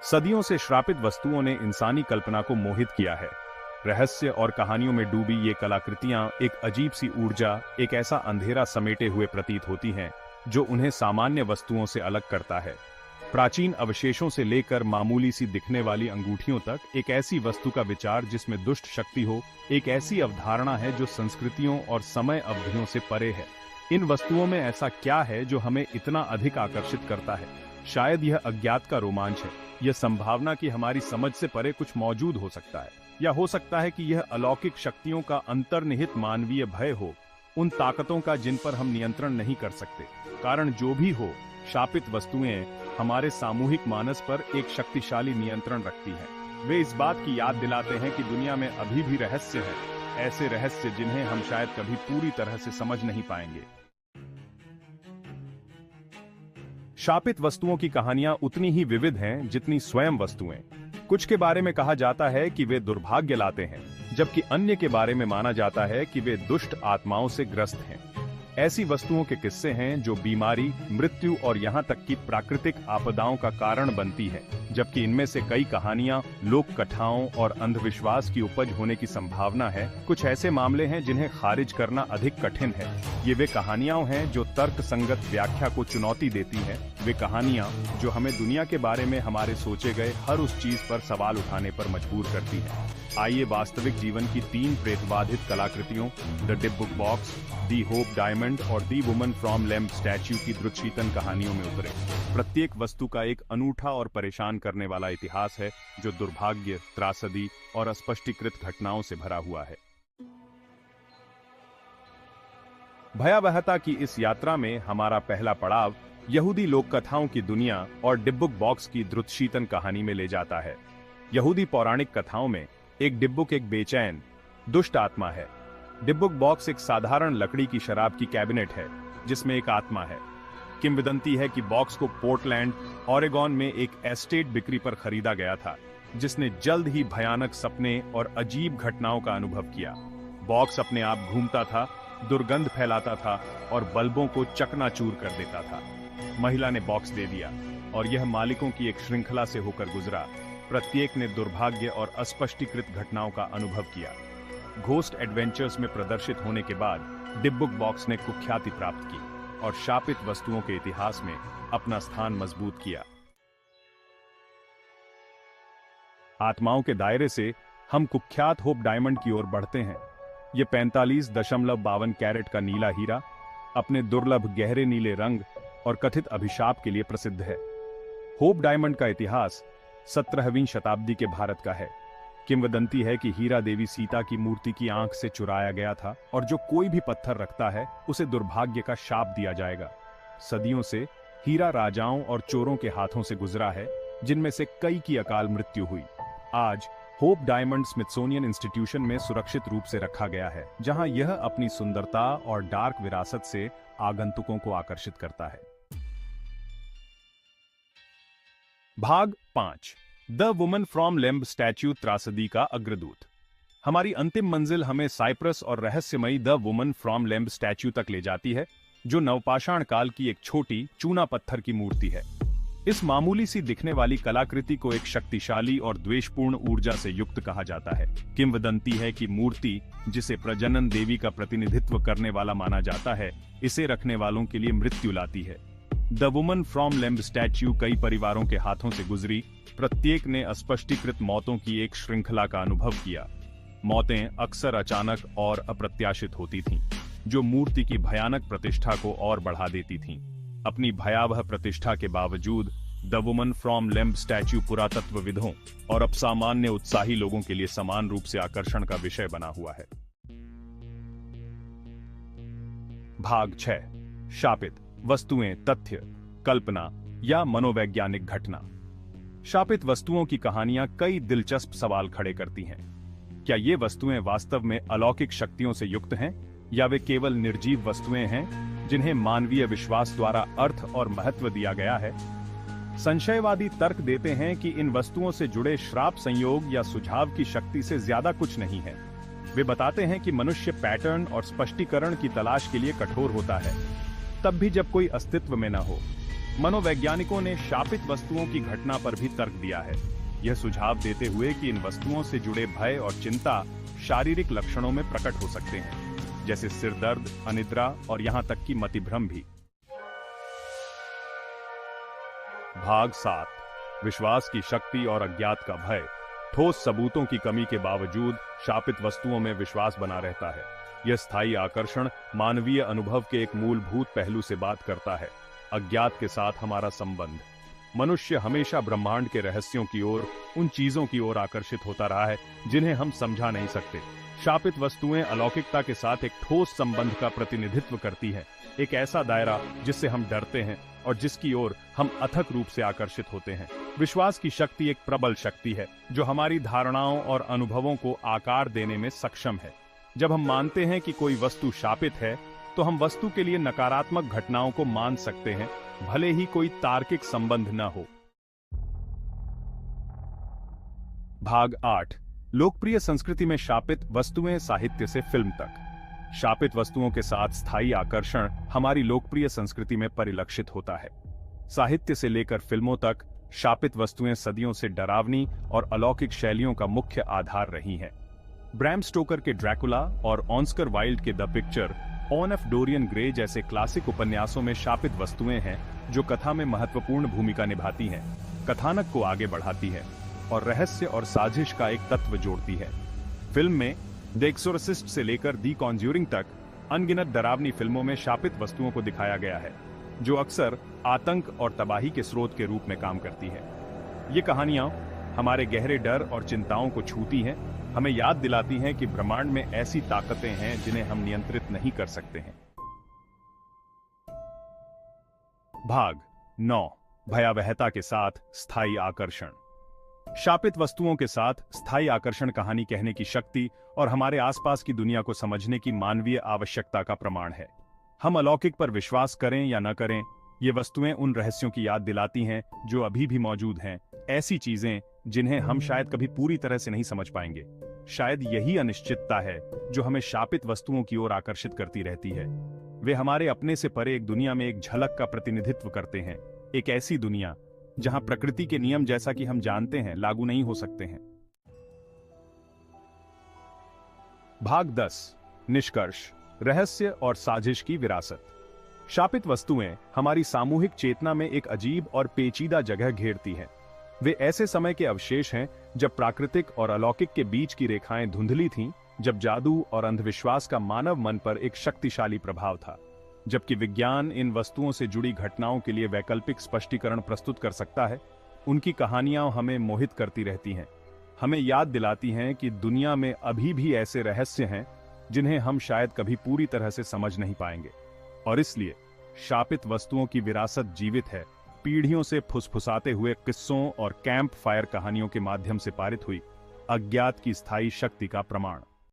सदियों से श्रापित वस्तुओं ने इंसानी कल्पना को मोहित किया है। रहस्य और कहानियों में डूबी ये कलाकृतियां एक अजीब सी ऊर्जा, एक ऐसा अंधेरा समेटे हुए प्रतीत होती हैं जो उन्हें सामान्य वस्तुओं से अलग करता है। प्राचीन अवशेषों से लेकर मामूली सी दिखने वाली अंगूठियों तक, एक ऐसी वस्तु का विचार जिसमें दुष्ट शक्ति हो, एक ऐसी अवधारणा है जो संस्कृतियों और समय अवधियों से परे है। इन वस्तुओं में ऐसा क्या है जो हमें इतना अधिक आकर्षित करता है? शायद यह अज्ञात का रोमांच है, यह संभावना कि हमारी समझ से परे कुछ मौजूद हो सकता है, या हो सकता है कि यह अलौकिक शक्तियों का अंतर्निहित मानवीय भय हो, उन ताकतों का जिन पर हम नियंत्रण नहीं कर सकते। कारण जो भी हो, शापित वस्तुएं हमारे सामूहिक मानस पर एक शक्तिशाली नियंत्रण रखती हैं। वे इस बात की याद दिलाते हैं कि दुनिया में अभी भी रहस्य है, ऐसे रहस्य जिन्हें हम शायद कभी पूरी तरह से समझ नहीं पाएंगे। शापित वस्तुओं की कहानियां उतनी ही विविध हैं जितनी स्वयं वस्तुएं। कुछ के बारे में कहा जाता है कि वे दुर्भाग्य लाते हैं, जबकि अन्य के बारे में माना जाता है कि वे दुष्ट आत्माओं से ग्रस्त हैं। ऐसी वस्तुओं के किस्से हैं जो बीमारी, मृत्यु और यहाँ तक कि प्राकृतिक आपदाओं का कारण बनती है, जबकि इनमें से कई कहानियां लोक कथाओं और अंधविश्वास की उपज होने की संभावना है। कुछ ऐसे मामले हैं जिन्हें खारिज करना अधिक कठिन है। ये वे कहानियां हैं जो तर्क संगत व्याख्या को चुनौती देती हैं, वे कहानियां जो हमें दुनिया के बारे में हमारे सोचे गए हर उस चीज पर सवाल उठाने पर मजबूर करती हैं। आइए वास्तविक जीवन की 3 प्रेतबाधित कलाकृतियों, the Dybbuk box, the Hope Diamond और the woman from Lemb statue की द्रुतशीतन कहानियों में उतरे। प्रत्येक वस्तु का एक अनूठा और परेशान करने वाला इतिहास है जो दुर्भाग्य, त्रासदी और अस्पष्टीकृत घटनाओं से भरा हुआ है। भयावहता की इस यात्रा में हमारा पहला पड़ाव यहूदी लोक कथाओं की दुनिया और डिब्बुक बॉक्स की द्रुतशीतन कहानी में ले जाता है। यहूदी पौराणिक कथाओं में एक डिब्बुक एक बेचैन, दुष्ट आत्मा है। डिब्बुक बॉक्स एक साधारण लकड़ी की शराब की कैबिनेट है जिसमें एक आत्मा है। किंवदंती है कि बॉक्स को पोर्टलैंड, ओरेगॉन में एक एस्टेट बिक्री पर खरीदा गया था, जिसने जल्द ही भयानक सपने और अजीब घटनाओं का अनुभव किया। बॉक्स अपने आप घूमता था, दुर्गंध फैलाता था और बल्बों को चकनाचूर कर देता था। महिला ने बॉक्स दे दिया और यह मालिकों की एक श्रृंखला से होकर गुजरा। प्रत्येक ने दुर्भाग्य और अस्पष्टीकृत घटनाओं का अनुभव किया। घोस्ट एडवेंचर्स में प्रदर्शित होने के बाद डिब्बुक बॉक्स ने कुख्याति प्राप्त की और शापित वस्तुओं के इतिहास में अपना स्थान मजबूत किया। आत्माओं के दायरे से हम कुख्यात होप डायमंड की ओर बढ़ते हैं। यह 45.52 कैरेट का नीला हीरा अपने दुर्लभ गहरे नीले रंग और कथित अभिशाप के लिए प्रसिद्ध है। होप डायमंड का इतिहास 17वीं शताब्दी के भारत का है। किंवदंती है कि हीरा देवी सीता की मूर्ति की आंख से चुराया गया था और जो कोई भी पत्थर रखता है उसे दुर्भाग्य का शाप दिया जाएगा। सदियों से हीरा राजाओं और चोरों के हाथों से गुजरा है, जिनमें से कई की अकाल मृत्यु हुई। आज होप डायमंड स्मिथसोनियन इंस्टीट्यूशन में सुरक्षित रूप से रखा गया है, जहां यह अपनी सुंदरता और डार्क विरासत से आगंतुकों को आकर्षित करता है। भाग 5, the woman from Lemb statue, त्रासदी का अग्रदूत। हमारी अंतिम मंजिल हमें साइप्रस और रहस्यमयी the woman from Lemb statue तक ले जाती है, जो नवपाषाण काल की एक छोटी चूना पत्थर की मूर्ति है। इस मामूली सी दिखने वाली कलाकृति को एक शक्तिशाली और द्वेषपूर्ण ऊर्जा से युक्त कहा जाता है। किंवदंती है कि मूर्ति, जिसे प्रजनन देवी का प्रतिनिधित्व करने वाला माना जाता है, इसे रखने वालों के लिए मृत्यु लाती है। The woman from Lemb statue कई परिवारों के हाथों से गुजरी। प्रत्येक ने अस्पष्टीकृत मौतों की एक श्रृंखला का अनुभव किया। मौतें अक्सर अचानक और अप्रत्याशित होती थीं, जो मूर्ति की भयानक प्रतिष्ठा को और बढ़ा देती थीं। अपनी भयावह प्रतिष्ठा के बावजूद the woman from Lemb statue पुरातत्वविदों और असामान्य उत्साही लोगों के लिए समान रूप से आकर्षण का विषय बना हुआ है। भाग 6, शापित वस्तुएं, तथ्य, कल्पना या मनोवैज्ञानिक घटना। शापित वस्तुओं की कहानियां कई दिलचस्प सवाल खड़े करती हैं। क्या ये वस्तुएं वास्तव में अलौकिक शक्तियों से युक्त हैं, या वे केवल निर्जीव वस्तुएं हैं जिन्हें मानवीय विश्वास द्वारा अर्थ और महत्व दिया गया है? संशयवादी तर्क देते हैं कि इन वस्तुओं से जुड़े श्राप, संयोग या सुझाव की शक्ति से ज्यादा कुछ नहीं है। वे बताते हैं कि मनुष्य पैटर्न और स्पष्टीकरण की तलाश के लिए कठोर होता है, तब भी जब कोई अस्तित्व में न हो। मनोवैज्ञानिकों ने शापित वस्तुओं की घटना पर भी तर्क दिया है, यह सुझाव देते हुए कि इन वस्तुओं से जुड़े भय और चिंता शारीरिक लक्षणों में प्रकट हो सकते हैं, जैसे सिर दर्द, अनिद्रा और यहां तक कि मतिभ्रम भी। भाग 7, विश्वास की शक्ति और अज्ञात का भय। ठोस सबूतों की कमी के बावजूद शापित वस्तुओं में विश्वास बना रहता है। यह स्थायी आकर्षण मानवीय अनुभव के एक मूलभूत पहलू से बात करता है, अज्ञात के साथ हमारा संबंध। मनुष्य हमेशा ब्रह्मांड के रहस्यों की ओर, उन चीजों की ओर आकर्षित होता रहा है जिन्हें हम समझा नहीं सकते। शापित वस्तुएं अलौकिकता के साथ एक ठोस संबंध का प्रतिनिधित्व करती हैं, एक ऐसा दायरा जिससे हम डरते हैं और जिसकी ओर हम अथक रूप से आकर्षित होते हैं। विश्वास की शक्ति एक प्रबल शक्ति है जो हमारी धारणाओं और अनुभवों को आकार देने में सक्षम है। जब हम मानते हैं कि कोई वस्तु शापित है, तो हम वस्तु के लिए नकारात्मक घटनाओं को मान सकते हैं, भले ही कोई तार्किक संबंध न हो। भाग 8, लोकप्रिय संस्कृति में शापित वस्तुएं, साहित्य से फिल्म तक। शापित वस्तुओं के साथ स्थायी आकर्षण हमारी लोकप्रिय संस्कृति में परिलक्षित होता है। साहित्य से लेकर फिल्मों तक शापित वस्तुएं सदियों से डरावनी और अलौकिक शैलियों का मुख्य आधार रही हैं। ब्रैम स्टोकर के ड्रैकुला और ऑस्कर वाइल्ड के the picture on off Dorian Gray जैसे क्लासिक उपन्यासों में शापित वस्तुएं हैं जो कथा में महत्वपूर्ण भूमिका निभाती हैं, कथानक को आगे बढ़ाती है और रहस्य और साजिश का एक तत्व जोड़ती है। फिल्म में द एक्सोर्सिस्ट से लेकर द कॉन्ज्यूरिंग तक अनगिनत डरावनी फिल्मों में शापित वस्तुओं को दिखाया गया है, जो अक्सर आतंक और तबाही के स्रोत के रूप में काम करती है। ये कहानियां हमारे गहरे डर और चिंताओं को छूती हैं, हमें याद दिलाती हैं कि ब्रह्मांड में ऐसी ताकतें हैं जिन्हें हम नियंत्रित नहीं कर सकते हैं। भाग 9, भयावहता के साथ स्थायी आकर्षण। शापित वस्तुओं के साथ स्थायी आकर्षण कहानी कहने की शक्ति और हमारे आसपास की दुनिया को समझने की मानवीय आवश्यकता का प्रमाण है। हम अलौकिक पर विश्वास करें या न करें, ये वस्तुएं उन रहस्यों की याद दिलाती हैं जो अभी भी मौजूद हैं, ऐसी चीजें जिन्हें हम शायद कभी पूरी तरह से नहीं समझ पाएंगे। शायद यही अनिश्चितता है जो हमें शापित वस्तुओं की ओर आकर्षित करती रहती है। वे हमारे अपने से परे एक दुनिया में एक झलक का प्रतिनिधित्व करते हैं, एक ऐसी दुनिया जहां प्रकृति के नियम जैसा कि हम जानते हैं लागू नहीं हो सकते हैं। भाग 10, निष्कर्ष, रहस्य और साजिश की विरासत। शापित वस्तुएं हमारी सामूहिक चेतना में एक अजीब और पेचीदा जगह घेरती हैं। वे ऐसे समय के अवशेष हैं जब प्राकृतिक और अलौकिक के बीच की रेखाएं धुंधली थीं, जब जादू और अंधविश्वास का मानव मन पर एक शक्तिशाली प्रभाव था। जबकि विज्ञान इन वस्तुओं से जुड़ी घटनाओं के लिए वैकल्पिक स्पष्टीकरण प्रस्तुत कर सकता है, उनकी कहानियां हमें मोहित करती रहती हैं, हमें याद दिलाती हैं कि दुनिया में अभी भी ऐसे रहस्य हैं जिन्हें हम शायद कभी पूरी तरह से समझ नहीं पाएंगे। और इसलिए शापित वस्तुओं की विरासत जीवित है, पीढ़ियों से फुसफुसाते हुए किस्सों और कैंप फायर कहानियों के माध्यम से पारित हुई अज्ञात की स्थायी शक्ति का प्रमाण।